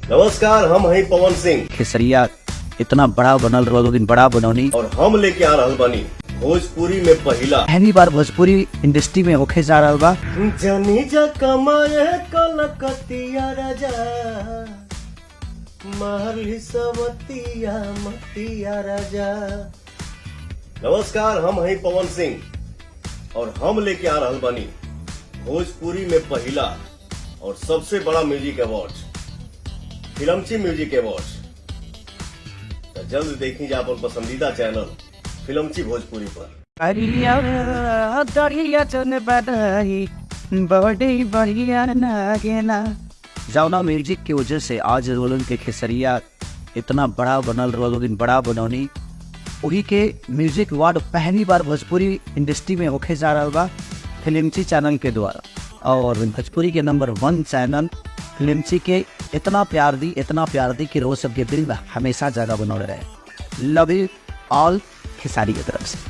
नमस्कार, हम हैं पवन सिंह खेसरिया इतना बड़ा बनल रहो, दिन बड़ा बनौनी और हम लेके आ रहल बानी भोजपुरी में पहिला पहली बार भोजपुरी इंडस्ट्री में होखे जा रहा बा। जनी जा कमाए कलकतिया राजा महली सवतिया मतिया राजा। नमस्कार, हम हैं पवन सिंह और हम लेके आ रहल बानी भोजपुरी में पहिला और सबसे बड़ा म्यूजिक अवार्ड फिल्मची म्यूजिक अवार्ड। तो जल्द देखी जा अपन पसंदीदा चैनल फिल्मची भोजपुरी पर। जौना म्यूजिक की वजह से आज रोलन के खेसरिया इतना बड़ा बनल रहो, दिन बड़ा बनौनी वही के म्यूजिक अवार्ड पहली बार भोजपुरी इंडस्ट्री में होखे जा रहा बा फिल्मची चैनल के द्वारा। और भोजपुरी के नंबर 1 चैनल फिल्मची के इतना प्यार दी कि रोज सबके दिल में हमेशा जगह बनौले रहे। लव यू ऑल खेसारी की तरफ से।